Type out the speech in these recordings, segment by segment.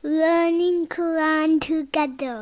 learning Quran together.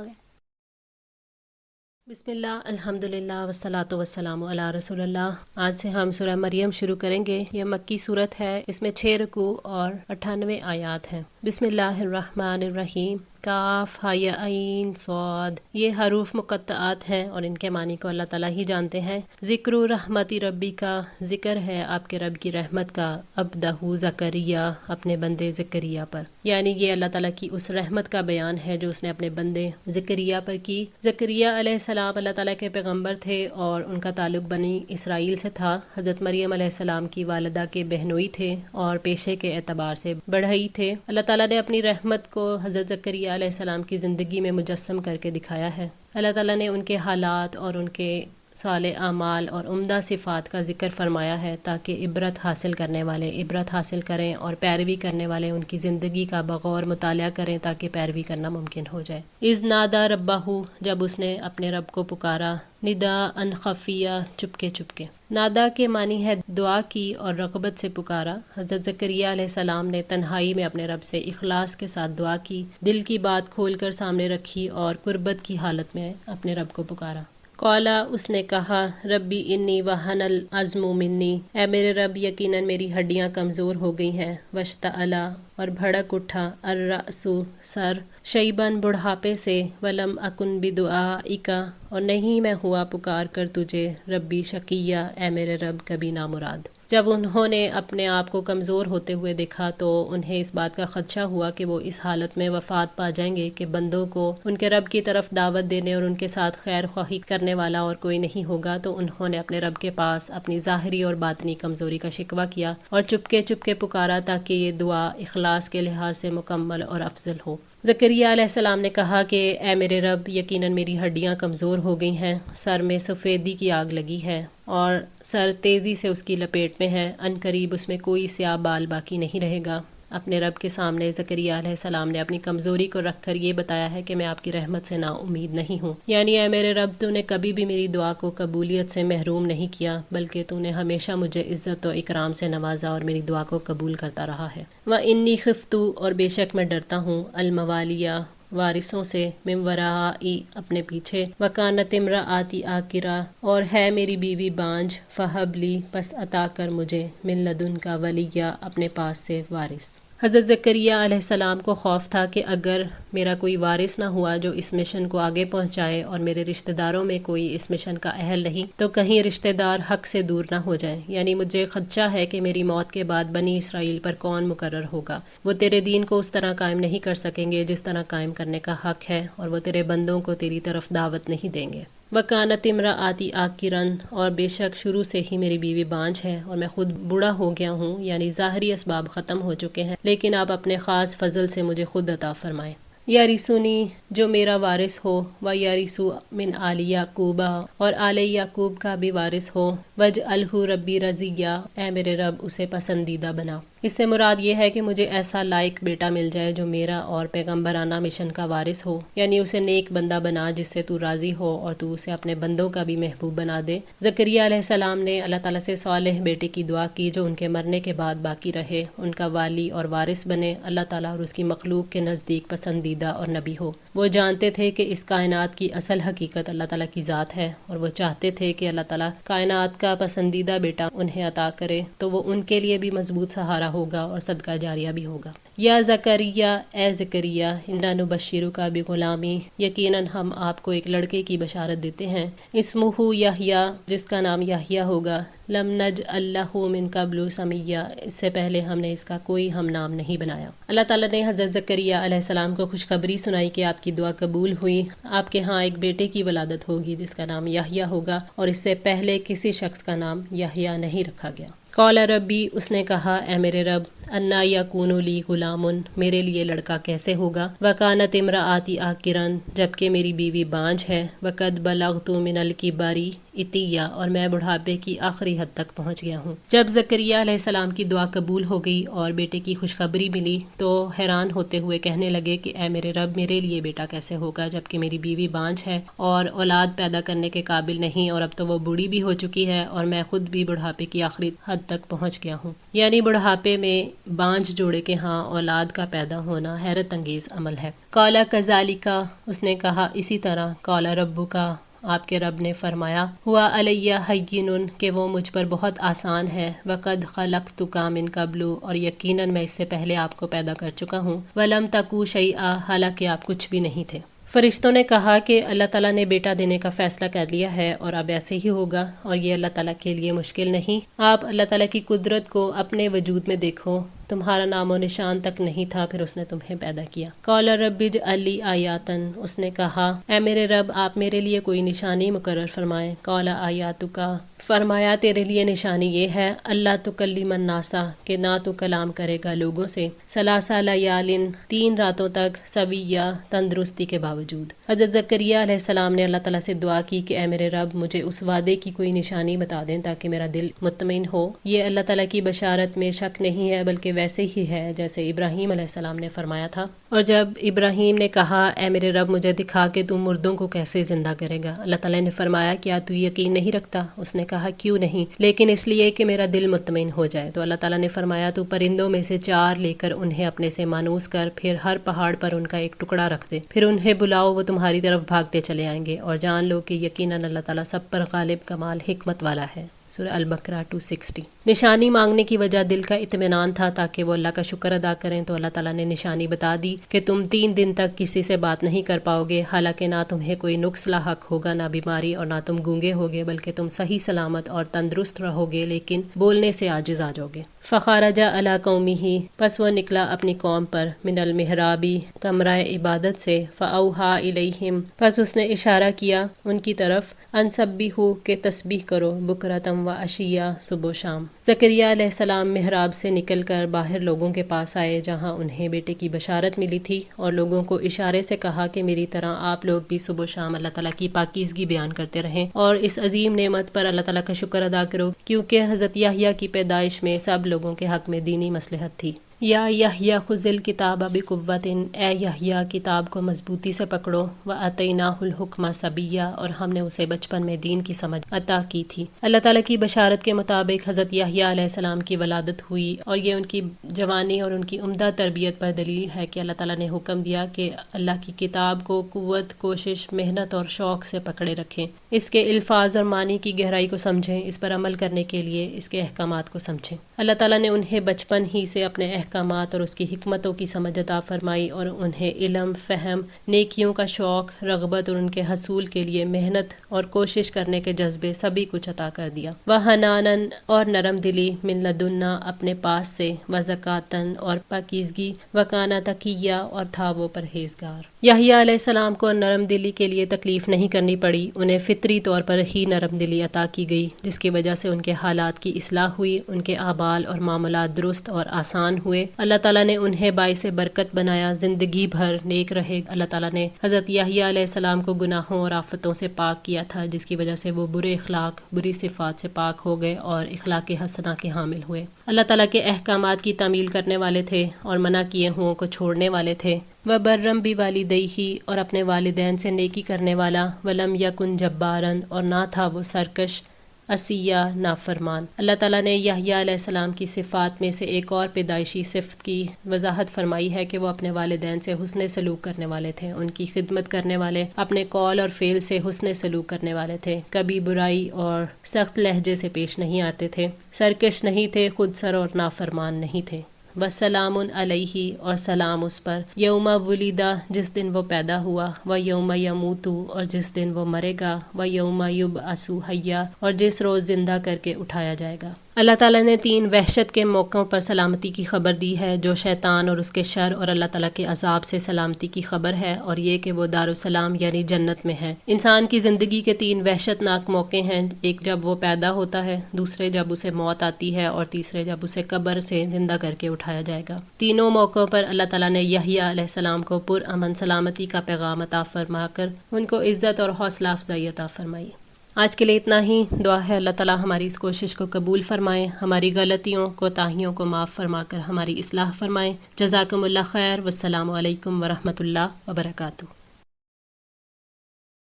بسم اللہ الحمدللہ والصلاۃ والسلام علی رسول اللہ۔ آج سے ہم سورہ مریم شروع کریں گے۔ یہ مکی صورت ہے، اس میں 6 رکوع اور 98 آیات ہیں۔ بسم اللہ الرحمن الرحیم۔ کاف ہا یا عین صاد، یہ حروف مقطعات ہیں اور ان کے معنی کو اللہ تعالیٰ ہی جانتے ہیں۔ ذکر رحمتی ربی کا ذکر ہے آپ کے رب کی رحمت کا، عبدہ زکریا، اپنے بندے زکریا پر، یعنی یہ اللہ تعالیٰ کی اس رحمت کا بیان ہے جو اس نے اپنے بندے زکریا پر کی۔ زکریا علیہ السلام اللہ تعالیٰ کے پیغمبر تھے اور ان کا تعلق بنی اسرائیل سے تھا۔ حضرت مریم علیہ السلام کی والدہ کے بہنوئی تھے اور پیشے کے اعتبار سے بڑھئی تھے۔ اللہ تعالیٰ نے اپنی رحمت کو حضرت زکریا علیہ السلام کی زندگی میں مجسم کر کے دکھایا ہے۔ اللہ تعالیٰ نے ان کے حالات اور ان کے صالح اعمال اور عمدہ صفات کا ذکر فرمایا ہے تاکہ عبرت حاصل کرنے والے عبرت حاصل کریں اور پیروی کرنے والے ان کی زندگی کا بغور مطالعہ کریں تاکہ پیروی کرنا ممکن ہو جائے۔ اذ نادا ربہ، جب اس نے اپنے رب کو پکارا، ندا ان خفیہ، چپکے چپکے۔ نادا کے معنی ہے دعا کی اور رغبت سے پکارا۔ حضرت زکریا علیہ السلام نے تنہائی میں اپنے رب سے اخلاص کے ساتھ دعا کی، دل کی بات کھول کر سامنے رکھی اور قربت کی حالت میں اپنے رب کو پکارا۔ قالا، اس نے کہا، ربی انی وہن العظم منی، اے میرے رب یقیناً میری ہڈیاں کمزور ہو گئی ہیں، واشتعلا، اور بھڑک اٹھا، الرأس، سر، شیباً، بڑھاپے سے، ولم اکن بدعائک، اور نہیں میں ہوا پکار کر تجھے، ربی شقیہ، اے میرے رب کبھی نامراد۔ جب انہوں نے اپنے آپ کو کمزور ہوتے ہوئے دیکھا تو انہیں اس بات کا خدشہ ہوا کہ وہ اس حالت میں وفات پا جائیں گے کہ بندوں کو ان کے رب کی طرف دعوت دینے اور ان کے ساتھ خیر خواہی کرنے والا اور کوئی نہیں ہوگا، تو انہوں نے اپنے رب کے پاس اپنی ظاہری اور باطنی کمزوری کا شکوہ کیا اور چپکے چپکے پکارا تاکہ یہ دعا اخلاص کے لحاظ سے مکمل اور افضل ہو۔ زکریا علیہ السلام نے کہا کہ اے میرے رب یقیناً میری ہڈیاں کمزور ہو گئی ہیں، سر میں سفیدی کی آگ لگی ہے اور سر تیزی سے اس کی لپیٹ میں ہے، ان قریب اس میں کوئی سیاہ بال باقی نہیں رہے گا۔ اپنے رب کے سامنے زکریا علیہ السلام نے اپنی کمزوری کو رکھ کر یہ بتایا ہے کہ میں آپ کی رحمت سے نا امید نہیں ہوں، یعنی اے میرے رب تو نے کبھی بھی میری دعا کو قبولیت سے محروم نہیں کیا بلکہ تو نے ہمیشہ مجھے عزت و اکرام سے نوازا اور میری دعا کو قبول کرتا رہا ہے۔ وَإِنِّي خِفْتُ، اور بے شک میں ڈرتا ہوں، الموالیہ، وارثوں سے، من ورائی، اپنے پیچھے، وکانت امرأتی عاقرہ، اور ہے میری بیوی بانجھ، فہب لی، پس عطا کر مجھے، من لدن کا ولیہ، اپنے پاس سے وارث۔ حضرت زکریا علیہ السلام کو خوف تھا کہ اگر میرا کوئی وارث نہ ہوا جو اس مشن کو آگے پہنچائے اور میرے رشتہ داروں میں کوئی اس مشن کا اہل نہیں تو کہیں رشتہ دار حق سے دور نہ ہو جائیں، یعنی مجھے خدشہ ہے کہ میری موت کے بعد بنی اسرائیل پر کون مقرر ہوگا، وہ تیرے دین کو اس طرح قائم نہیں کر سکیں گے جس طرح قائم کرنے کا حق ہے، اور وہ تیرے بندوں کو تیری طرف دعوت نہیں دیں گے۔ وکانت امرأتی عاقرن، اور بے شک شروع سے ہی میری بیوی بانجھ ہے اور میں خود بوڑھا ہو گیا ہوں، یعنی ظاہری اسباب ختم ہو چکے ہیں لیکن آپ اپنے خاص فضل سے مجھے خود عطا فرمائیں۔ یارثونی، جو میرا وارث ہو، و یارثو من آل یعقوب، اور آل یعقوب کا بھی وارث ہو، وجعلہ ربی رضیہ، اے میرے رب اسے پسندیدہ بنا۔ اس سے مراد یہ ہے کہ مجھے ایسا لائق بیٹا مل جائے جو میرا اور پیغمبرانہ مشن کا وارث ہو، یعنی اسے نیک بندہ بنا جس سے تو راضی ہو اور تو اسے اپنے بندوں کا بھی محبوب بنا دے۔ زکریا علیہ السلام نے اللہ تعالیٰ سے صالح بیٹے کی دعا کی جو ان کے مرنے کے بعد باقی رہے، ان کا والی اور وارث بنے، اللہ تعالیٰ اور اس کی مخلوق کے نزدیک پسندیدہ اور نبی ہو۔ وہ جانتے تھے کہ اس کائنات کی اصل حقیقت اللہ تعالیٰ کی ذات ہے اور وہ چاہتے تھے کہ اللہ تعالیٰ کائنات کا پسندیدہ بیٹا انہیں عطا کرے تو وہ ان کے لیے بھی مضبوط سہارا ہوگا اور صدقہ جاریہ بھی ہوگا۔ یا زکریا، اے زکریا، انا نبشرک بغلامی، یقیناً ہم آپ کو ایک لڑکے کی بشارت دیتے ہیں، اسمہ یحییٰ، جس کا نام یحییٰ ہوگا، لم نجعل لہ من قبل سمیہ، اس سے پہلے ہم نے اس کا کوئی ہم نام نہیں بنایا۔ اللہ تعالیٰ نے حضرت زکریا علیہ السلام کو خوشخبری سنائی کہ آپ کی دعا قبول ہوئی، آپ کے ہاں ایک بیٹے کی ولادت ہوگی جس کا نام یحییٰ ہوگا، اور اس سے پہلے کسی شخص کا نام یحییٰ نہیں رکھا گیا۔ قال ربی، اس نے کہا، اے میرے رب، انا یکون لی غلام، میرے لیے لڑکا کیسے ہوگا، وکانت امرأتی عاقرن، جبکہ میری بیوی بانجھ ہے، وقد بلغت من الکبر عتیہ، اور میں بڑھاپے کی آخری حد تک پہنچ گیا ہوں۔ جب زکریا علیہ السلام کی دعا قبول ہو گئی اور بیٹے کی خوشخبری ملی تو حیران ہوتے ہوئے کہنے لگے کہ اے میرے رب میرے لیے بیٹا کیسے ہوگا جبکہ میری بیوی بانجھ ہے اور اولاد پیدا کرنے کے قابل نہیں، اور اب تو وہ بوڑھی بھی ہو چکی ہے اور میں خود بھی بڑھاپے کی آخری حد تک پہنچ گیا ہوں۔ یعنی بڑھاپے میں بانجھ جوڑے کے ہاں اولاد کا پیدا ہونا حیرت انگیز عمل ہے۔ قال کذالک، اس نے کہا اسی طرح، قال ربک، آپ کے رب نے فرمایا، ہوا علیہ ہین، کہ وہ مجھ پر بہت آسان ہے، وقد خلقتک من قبل، اور یقیناً میں اس سے پہلے آپ کو پیدا کر چکا ہوں، ولم تکو شیئا، حالانکہ آپ کچھ بھی نہیں تھے۔ فرشتوں نے کہا کہ اللہ تعالیٰ نے بیٹا دینے کا فیصلہ کر لیا ہے اور اب ایسے ہی ہوگا، اور یہ اللہ تعالیٰ کے لیے مشکل نہیں۔ آپ اللہ تعالیٰ کی قدرت کو اپنے وجود میں دیکھو، تمہارا نام و نشان تک نہیں تھا، پھر اس نے تمہیں پیدا کیا۔ قال رب اجعل لی آیاتن، اس نے کہا اے میرے رب آپ میرے لیے کوئی نشانی مقرر فرمائیں۔ قال آیاتک، فرمایا تیرے لیے نشانی یہ ہے، اللہ تکلم الناس، کہ نہ تو کلام کرے گا لوگوں سے، ثلاث لیال، 3 راتوں تک، سویہ، تندرستی کے باوجود۔ حضرت زکریا علیہ السلام نے اللہ تعالیٰ سے دعا کی کہ اے میرے رب مجھے اس وعدے کی کوئی نشانی بتا دیں تاکہ میرا دل مطمئن ہو۔ یہ اللہ تعالیٰ کی بشارت میں شک نہیں ہے، بلکہ ویسے ہی ہے جیسے ابراہیم علیہ السلام نے فرمایا تھا۔ اور جب ابراہیم نے کہا اے میرے رب مجھے دکھا کہ تم مردوں کو کیسے زندہ کرے گا، اللہ تعالیٰ نے فرمایا کیا تو یقین نہیں رکھتا؟ اس نے کہا کیوں نہیں، لیکن اس لیے کہ میرا دل مطمئن ہو جائے۔ تو اللہ تعالیٰ نے فرمایا تو پرندوں میں سے 4 لے کر انہیں اپنے سے مانوس کر، پھر ہر پہاڑ پر ان کا ایک ٹکڑا رکھ دے، پھر انہیں بلاؤ، وہ تمہاری طرف بھاگتے چلے آئیں گے، اور جان لو کہ یقیناً اللہ تعالیٰ سب پر غالب، کمال حکمت والا ہے۔ سورہ البقرہ 260۔ نشانی مانگنے کی وجہ دل کا اطمینان تھا تاکہ وہ اللہ کا شکر ادا کریں، تو اللہ تعالیٰ نے نشانی بتا دی کہ تم 3 دن تک کسی سے بات نہیں کر پاؤ گے، حالانکہ نہ تمہیں کوئی نقص لاحق ہوگا، نہ بیماری، اور نہ تم گونگے ہوگے، بلکہ تم صحیح سلامت اور تندرست رہو گے، لیکن بولنے سے عاجز آ جاؤ گے۔ فخرج علی قومہ، پس وہ نکلا اپنی قوم پر، من المحراب، کمرہ عبادت سے، فاوحی الیہم، پس اس نے اشارہ کیا ان کی طرف، ان سبحوا، کہ تسبیح کرو، بکرۃ و عشیہ، صبح و شام۔ زکریا علیہ السلام محراب سے نکل کر باہر لوگوں کے پاس آئے جہاں انہیں بیٹے کی بشارت ملی تھی، اور لوگوں کو اشارے سے کہا کہ میری طرح آپ لوگ بھی صبح و شام اللہ تعالیٰ کی پاکیزگی بیان کرتے رہیں اور اس عظیم نعمت پر اللہ تعالیٰ کا شکر ادا کرو، کیونکہ حضرت یحییٰ کی پیدائش میں سب لوگوں کے حق میں دینی مصلحت تھی۔ یا یحییٰ خذ الکتاب بقوۃ، اے یحییٰ کتاب کو مضبوطی سے پکڑو، وآتیناہ الحکم صبیہ، اور ہم نے اسے بچپن میں دین کی سمجھ عطا کی تھی۔ اللہ تعالیٰ کی بشارت کے مطابق حضرت یحییٰ علیہ السلام کی ولادت ہوئی، اور یہ ان کی جوانی اور ان کی عمدہ تربیت پر دلیل ہے کہ اللہ تعالیٰ نے حکم دیا کہ اللہ کی کتاب کو قوت، کوشش، محنت اور شوق سے پکڑے رکھیں، اس کے الفاظ اور معنی کی گہرائی کو سمجھیں، اس پر عمل کرنے کے لیے اس کے احکامات کو سمجھیں۔ اللہ تعالیٰ نے انہیں بچپن ہی سے اپنے احکامات اور اس کی حکمتوں کی سمجھ عطا فرمائی، اور انہیں علم، فہم، نیکیوں کا شوق، رغبت اور ان کے حصول کے لیے محنت اور کوشش کرنے کے جذبے، سبھی کچھ عطا کر دیا۔ وحنانن، اور نرم دلی، من لدنا، اپنے پاس سے، وزکاتن، اور پاکیزگی، وکانا تقیہ، اور تھا وہ پرہیزگار۔ یحییٰ علیہ السلام کو نرم دلی کے لیے تکلیف نہیں کرنی پڑی، انہیں فطری طور پر ہی نرم دلی عطا کی گئی، جس کی وجہ سے ان کے حالات کی اصلاح ہوئی، ان کے اعمال اور معاملات درست اور آسان ہوئے۔ اللہ تعالیٰ نے انہیں باعث برکت بنایا، زندگی بھر نیک رہے۔ اللہ تعالیٰ نے حضرت یحییٰ علیہ السلام کو گناہوں اور آفتوں سے پاک کیا تھا، جس کی وجہ سے وہ برے اخلاق، بری صفات سے پاک ہو گئے اور اخلاق حسنہ کے حامل ہوئے۔ اللہ تعالیٰ کے احکامات کی تعمیل کرنے والے تھے اور منع کیے ہوں کو چھوڑنے والے تھے۔ وبرم بوالدیہ، اور اپنے والدین سے نیکی کرنے والا، ولم یکن جبارن، اور نہ تھا وہ سرکش، عصیہ، نافرمان۔ اللہ تعالیٰ نے یحییٰ علیہ السلام کی صفات میں سے ایک اور پیدائشی صفت کی وضاحت فرمائی ہے کہ وہ اپنے والدین سے حسن سلوک کرنے والے تھے، ان کی خدمت کرنے والے، اپنے قول اور فعل سے حسن سلوک کرنے والے تھے، کبھی برائی اور سخت لہجے سے پیش نہیں آتے تھے، سرکش نہیں تھے، خود سر اور نافرمان نہیں تھے۔ وسلام علیہ، اور سلام اس پر، یوم ولیدہ، جس دن وہ پیدا ہوا، و یوم یموت، اور جس دن وہ مرے گا، و یوم یبعث حیا، اور جس روز زندہ کر کے اٹھایا جائے گا۔ اللہ تعالیٰ نے 3 وحشت کے موقعوں پر سلامتی کی خبر دی ہے، جو شیطان اور اس کے شر اور اللہ تعالیٰ کے عذاب سے سلامتی کی خبر ہے، اور یہ کہ وہ دارالسلام یعنی جنت میں ہے۔ انسان کی زندگی کے 3 وحشت ناک موقع ہیں، ایک جب وہ پیدا ہوتا ہے، دوسرے جب اسے موت آتی ہے، اور تیسرے جب اسے قبر سے زندہ کر کے اٹھایا جائے گا۔ تینوں موقعوں پر اللہ تعالیٰ نے یحییٰ علیہ السلام کو پرامن سلامتی کا پیغام عطا فرما کر ان کو عزت اور حوصلہ افزائی عطا فرمائی۔ آج کے لیے اتنا ہی، دعا ہے اللہ تعالیٰ ہماری اس کوشش کو قبول فرمائے، ہماری غلطیوں، کوتاہیوں کو معاف فرما کر ہماری اصلاح فرمائے۔ جزاکم اللہ خیر، والسلام علیکم ورحمۃ اللہ وبرکاتہ۔